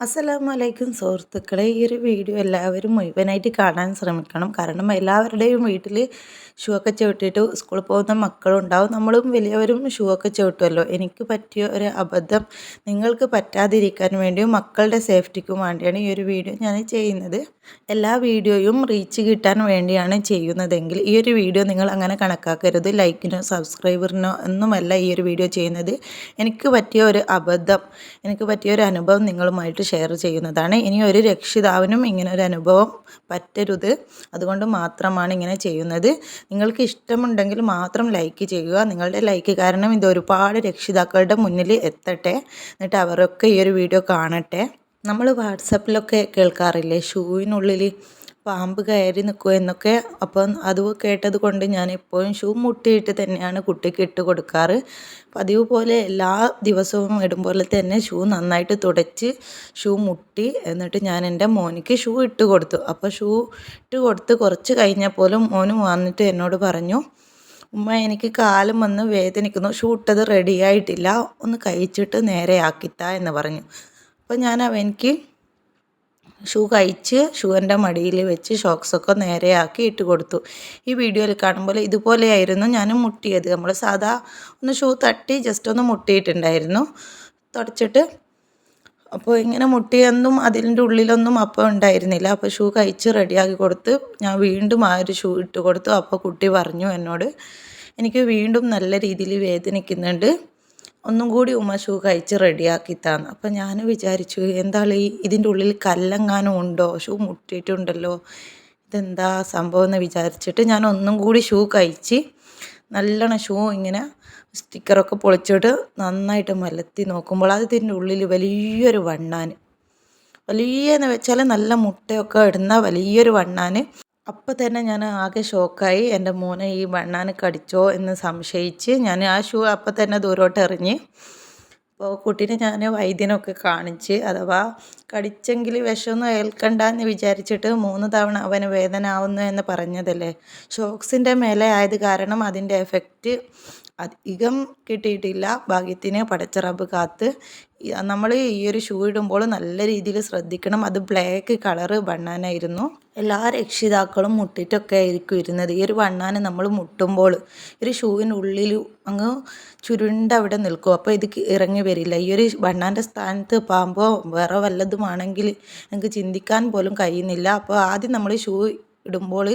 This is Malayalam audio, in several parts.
അസ്സലാമലൈക്കും സുഹൃത്തുക്കളെ, ഈ ഒരു വീഡിയോ എല്ലാവരും മുഴുവനായിട്ട് കാണാൻ ശ്രമിക്കണം. കാരണം എല്ലാവരുടെയും വീട്ടിൽ ഷൂ ഒക്കെ ചവിട്ടിയിട്ട് സ്കൂളിൽ പോകുന്ന മക്കളുണ്ടാവും. നമ്മളും വലിയവരും ഷൂ ഒക്കെ ചവിട്ടുമല്ലോ. എനിക്ക് പറ്റിയ ഒരു അബദ്ധം നിങ്ങൾക്ക് പറ്റാതിരിക്കാൻ വേണ്ടിയും മക്കളുടെ സേഫ്റ്റിക്കും വേണ്ടിയാണ് ഈ ഒരു വീഡിയോ ഞാൻ ചെയ്യുന്നത്. എല്ലാ വീഡിയോയും റീച്ച് കിട്ടാൻ വേണ്ടിയാണ് ചെയ്യുന്നതെങ്കിൽ ഈ ഒരു വീഡിയോ നിങ്ങൾ അങ്ങനെ കണക്കാക്കരുത്. ലൈക്കിനോ സബ്സ്ക്രൈബറിനോ ഒന്നുമല്ല ഈ ഒരു വീഡിയോ ചെയ്യുന്നത്. എനിക്ക് പറ്റിയ ഒരു അബദ്ധം, എനിക്ക് പറ്റിയ ഒരു അനുഭവം നിങ്ങളുമായിട്ട് ഷെയർ ചെയ്യുന്നതാണ്. ഇനി ഒരു രക്ഷിതാവിനും ഇങ്ങനെ ഒരു അനുഭവം പറ്റരുത്, അതുകൊണ്ട് മാത്രമാണ് ഇങ്ങനെ ചെയ്യുന്നത്. നിങ്ങൾക്ക് ഇഷ്ടമുണ്ടെങ്കിൽ മാത്രം ലൈക്ക് ചെയ്യുക. നിങ്ങളുടെ ലൈക്ക് കാരണം ഇത് ഒരുപാട് രക്ഷിതാക്കളുടെ മുന്നിൽ എത്തട്ടെ, എന്നിട്ട് അവരൊക്കെ ഈ ഒരു വീഡിയോ കാണട്ടെ. നമ്മൾ വാട്സപ്പിലൊക്കെ കേൾക്കാറില്ലേ, ഷൂവിനുള്ളിൽ പാമ്പ് കയറി നിൽക്കുക എന്നൊക്കെ. അപ്പം അത് കേട്ടത് കൊണ്ട് ഞാൻ എപ്പോഴും ഷൂ മുട്ടിയിട്ട് തന്നെയാണ് കുട്ടിക്ക് ഇട്ട് കൊടുക്കാറ്. പതിവ് പോലെ എല്ലാ ദിവസവും ഇടുമ്പോലെ തന്നെ ഷൂ നന്നായിട്ട് തുടച്ച് ഷൂ മുട്ടി എന്നിട്ട് ഞാൻ എൻ്റെ മോനിക്ക് ഷൂ ഇട്ട് കൊടുത്തു. അപ്പോൾ ഷൂ ഇട്ട് കൊടുത്ത് കുറച്ച് കഴിഞ്ഞപ്പോലും മോന് വന്നിട്ട് എന്നോട് പറഞ്ഞു, ഉമ്മ എനിക്ക് കാലും വന്ന് വേദനിക്കുന്നു, ഷൂ ഇട്ടത് റെഡിയായിട്ടില്ല, ഒന്ന് കഴിച്ചിട്ട് നേരെ ആക്കിത്താ എന്ന് പറഞ്ഞു. അപ്പോൾ ഞാൻ അവനിക്ക് ഷൂ കഴിച്ച് ഷൂവിൻ്റെ മടിയിൽ വെച്ച് ഷോക്സൊക്കെ നേരെയാക്കി ഇട്ട് കൊടുത്തു. ഈ വീഡിയോയിൽ കാണുമ്പോൾ ഇതുപോലെയായിരുന്നു ഞാൻ മുട്ടിയത്. നമ്മൾ സാധാ ഒന്ന് ഷൂ തട്ടി ജസ്റ്റ് ഒന്ന് മുട്ടിയിട്ടുണ്ടായിരുന്നു തുടച്ചിട്ട്. അപ്പോൾ ഇങ്ങനെ മുട്ടിയൊന്നും അതിൻ്റെ ഉള്ളിലൊന്നും അപ്പോൾ ഉണ്ടായിരുന്നില്ല. അപ്പോൾ ഷൂ കഴിച്ച് റെഡിയാക്കി കൊടുത്ത് ഞാൻ വീണ്ടും ആ ഒരു ഷൂ ഇട്ട് കൊടുത്തു. അപ്പോൾ കുട്ടി പറഞ്ഞു എന്നോട്, എനിക്ക് വീണ്ടും നല്ല രീതിയിൽ വേദനിക്കുന്നുണ്ട്, ഒന്നും കൂടി ഉമ്മ ഷൂ കഴിച്ച് റെഡിയാക്കി തന്നു. അപ്പം ഞാൻ വിചാരിച്ചു, എന്താണ് ഇതിൻ്റെ ഉള്ളിൽ കല്ലെങ്ങാനും ഉണ്ടോ, ഷൂ മുട്ടിയിട്ടുണ്ടല്ലോ, ഇതെന്താ സംഭവം എന്ന് വിചാരിച്ചിട്ട് ഞാൻ ഒന്നും കൂടി ഷൂ കഴിച്ച് നല്ലോണം ഷൂ ഇങ്ങനെ സ്റ്റിക്കറൊക്കെ പൊളിച്ചിട്ട് നന്നായിട്ട് മലത്തി നോക്കുമ്പോൾ അതിൻ്റെ ഉള്ളിൽ വലിയൊരു വണ്ണാൻ, വലിയെന്ന് വെച്ചാൽ നല്ല മുട്ടയൊക്കെ ഇടുന്ന വലിയൊരു വണ്ണാൻ. അപ്പോൾ തന്നെ ഞാൻ ആകെ ഷോക്കായി. എൻ്റെ മോനെ ഈ വണ്ണാന് കടിച്ചോ എന്ന് സംശയിച്ച് ഞാൻ ആ ഷൂ അപ്പോൾ തന്നെ ദൂരോട്ട് എറിഞ്ഞ്. അപ്പോൾ കുട്ടീനെ ഞാൻ വൈദ്യനൊക്കെ കാണിച്ച്, അഥവാ കടിച്ചെങ്കിൽ വിഷമൊന്നും ഏൽക്കണ്ട എന്ന് വിചാരിച്ചിട്ട് 3 തവണ അവന് വേദന ആവുന്നു എന്ന് പറഞ്ഞതല്ലേ. ഷോക്സിൻ്റെ മേലെ ആയത് കാരണം അതിൻ്റെ എഫക്റ്റ് അധികം കിട്ടിയിട്ടില്ല. ഭാഗ്യത്തിന് പടച്ച റബ്ബ് കാത്ത്. നമ്മൾ ഈ ഒരു ഷൂ ഇടുമ്പോൾ നല്ല രീതിയിൽ ശ്രദ്ധിക്കണം. അത് ബ്ലാക്ക് കളറ് ബണ്ണാനായിരുന്നു. എല്ലാ രക്ഷിതാക്കളും മുട്ടിട്ടൊക്കെ ആയിരിക്കും ഇരുന്നത്. ഈ ഒരു ബണ്ണാന് നമ്മൾ മുട്ടുമ്പോൾ ഒരു ഷൂവിനുള്ളിൽ അങ്ങ് ചുരുണ്ടവിടെ നിൽക്കും. അപ്പോൾ ഇത് ഇറങ്ങി വരില്ല. ഈ ഒരു ബണ്ണാൻ്റെ സ്ഥാനത്ത് പാമ്പോ വേറെ വല്ലതുമാണെങ്കിൽ എനിക്ക് ചിന്തിക്കാൻ പോലും കഴിയുന്നില്ല. അപ്പോൾ ആദ്യം നമ്മൾ ഷൂ ഇടുമ്പോൾ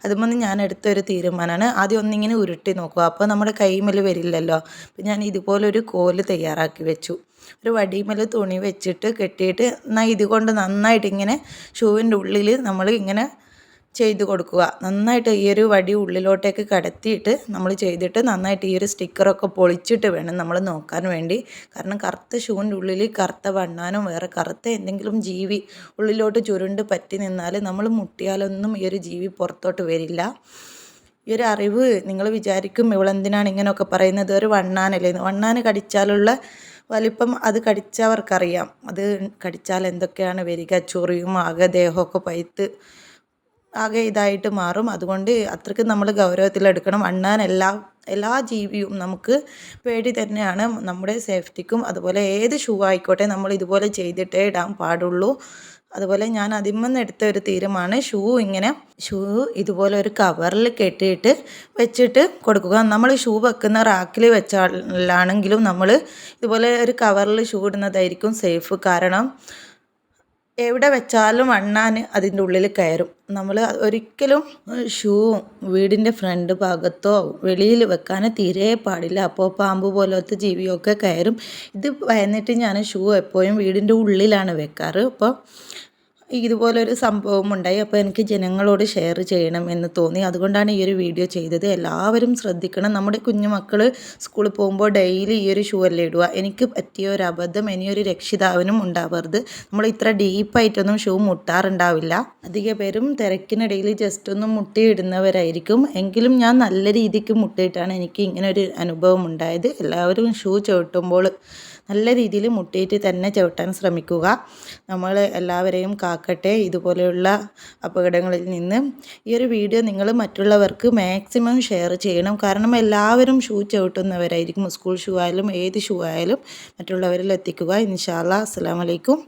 അതുമൊന്ന് ഞാൻ എടുത്തൊരു തീരുമാനമാണ്, ആദ്യം ഒന്നിങ്ങനെ ഉരുട്ടി നോക്കുക. അപ്പോൾ നമ്മുടെ കൈമേൽ വരില്ലല്ലോ. അപ്പോൾ ഞാൻ ഇതുപോലൊരു കോല് തയ്യാറാക്കി വെച്ചു. ഒരു വടിമേൽ തുണി വെച്ചിട്ട് കെട്ടിയിട്ട് എന്നാൽ ഇതുകൊണ്ട് നന്നായിട്ട് ഇങ്ങനെ ഷൂവിൻ്റെ ഉള്ളിൽ നമ്മൾ ഇങ്ങനെ ചെയ്ത് കൊടുക്കുക. നന്നായിട്ട് ഈ ഒരു വടി ഉള്ളിലോട്ടേക്ക് കടത്തിയിട്ട് നമ്മൾ ചെയ്തിട്ട് നന്നായിട്ട് ഈ ഒരു സ്റ്റിക്കറൊക്കെ പൊളിച്ചിട്ട് വേണം നമ്മൾ നോക്കാൻ വേണ്ടി. കാരണം കറുത്ത ഷൂവിൻ്റെ ഉള്ളിൽ കറുത്ത വണ്ണാനും വേറെ കറുത്ത എന്തെങ്കിലും ജീവി ഉള്ളിലോട്ട് ചുരുണ്ട് പറ്റി നിന്നാൽ നമ്മൾ മുട്ടിയാലൊന്നും ഈ ഒരു ജീവി പുറത്തോട്ട് വരില്ല. ഈ ഒരു അറിവ് നിങ്ങൾ വിചാരിക്കും ഇവളെന്തിനാണ് ഇങ്ങനെയൊക്കെ പറയുന്നത്, ഒരു വണ്ണാനല്ലേ. വണ്ണാന് കടിച്ചാലുള്ള വലിപ്പം അത് കടിച്ചവർക്കറിയാം. അത് കടിച്ചാൽ എന്തൊക്കെയാണ് വരിക, ചൊറിയും ആകെ ദേഹമൊക്കെ പഴുത്ത് ആകെ ഇതായിട്ട് മാറും. അതുകൊണ്ട് അത്രയ്ക്ക് നമ്മൾ ഗൗരവത്തിലെടുക്കണം. വണ്ണാൻ എല്ലാ ജീവിയും നമുക്ക് പേടി തന്നെയാണ്, നമ്മുടെ സേഫ്റ്റിക്കും. അതുപോലെ ഏത് ഷൂ ആയിക്കോട്ടെ നമ്മൾ ഇതുപോലെ ചെയ്തിട്ടേ ഇടാൻ പാടുള്ളൂ. അതുപോലെ ഞാൻ അതിന്മേന്ന് എടുത്ത ഒരു തീരുമാനമാണ് ഷൂ ഇതുപോലെ ഒരു കവറിൽ കെട്ടിയിട്ട് വെച്ചിട്ട് കൊടുക്കുക. നമ്മൾ ഷൂ വെക്കുന്ന റാക്കിൽ വെച്ചാലാണെങ്കിലും നമ്മൾ ഇതുപോലെ ഒരു കവറിൽ ഷൂ ഇടുന്നതായിരിക്കും സേഫ്. കാരണം എവിടെ വെച്ചാലും വണ്ണാൻ അതിൻ്റെ ഉള്ളിൽ കയറും. നമ്മൾ ഒരിക്കലും ഷൂ വീടിൻ്റെ ഫ്രണ്ട് ഭാഗത്തോ വെളിയിൽ വെക്കാൻ തീരെ പാടില്ല. അപ്പോൾ പാമ്പ് പോലത്തെ ജീവിയൊക്കെ കയറും. ഇത് ഭയന്നിട്ട് ഞാൻ ഷൂ എപ്പോഴും വീടിൻ്റെ ഉള്ളിലാണ് വെക്കാറ്. അപ്പോൾ ഇതുപോലൊരു സംഭവം ഉണ്ടായി. അപ്പോൾ എനിക്ക് ജനങ്ങളോട് ഷെയർ ചെയ്യണം എന്ന് തോന്നി, അതുകൊണ്ടാണ് ഈ ഒരു വീഡിയോ ചെയ്തത്. എല്ലാവരും ശ്രദ്ധിക്കണം. നമ്മുടെ കുഞ്ഞുമക്കൾ സ്കൂളിൽ പോകുമ്പോൾ ഡെയിലി ഈ ഒരു ഷൂ അല്ലേ ഇടുക. എനിക്ക് പറ്റിയ ഒരു അബദ്ധം ഇനിയൊരു രക്ഷിതാവിനും ഉണ്ടാവരുത്. നമ്മൾ ഇത്ര ഡീപ്പായിട്ടൊന്നും ഷൂ മുട്ടാറുണ്ടാവില്ല. അധിക പേരും തിരക്കിനിടയിൽ ജസ്റ്റ് ഒന്ന് മുട്ടിയിടുന്നവരായിരിക്കും. എങ്കിലും ഞാൻ നല്ല രീതിക്ക് മുട്ടിയിട്ടാണ് എനിക്ക് ഇങ്ങനെ ഒരു അനുഭവം ഉണ്ടായത്. എല്ലാവരും ഷൂ ചവിട്ടുമ്പോൾ നല്ല രീതിയിൽ മുട്ടിയിട്ട് തന്നെ ചവിട്ടാൻ ശ്രമിക്കുക. നമ്മൾ എല്ലാവരെയും കാക്കട്ടെ ഇതുപോലെയുള്ള അപകടങ്ങളിൽ നിന്ന്. ഈ ഒരു വീഡിയോ നിങ്ങൾ മറ്റുള്ളവർക്ക് മാക്സിമം ഷെയർ ചെയ്യണം. കാരണം എല്ലാവരും ഷൂ ചവിട്ടുന്നവരായിരിക്കും. സ്കൂൾ ഷൂ ആയാലും ഏത് ഷൂ ആയാലും മറ്റുള്ളവരിൽ എത്തിക്കുക. ഇൻഷാ അല്ലാഹ്. അസ്സലാമു അലൈക്കും.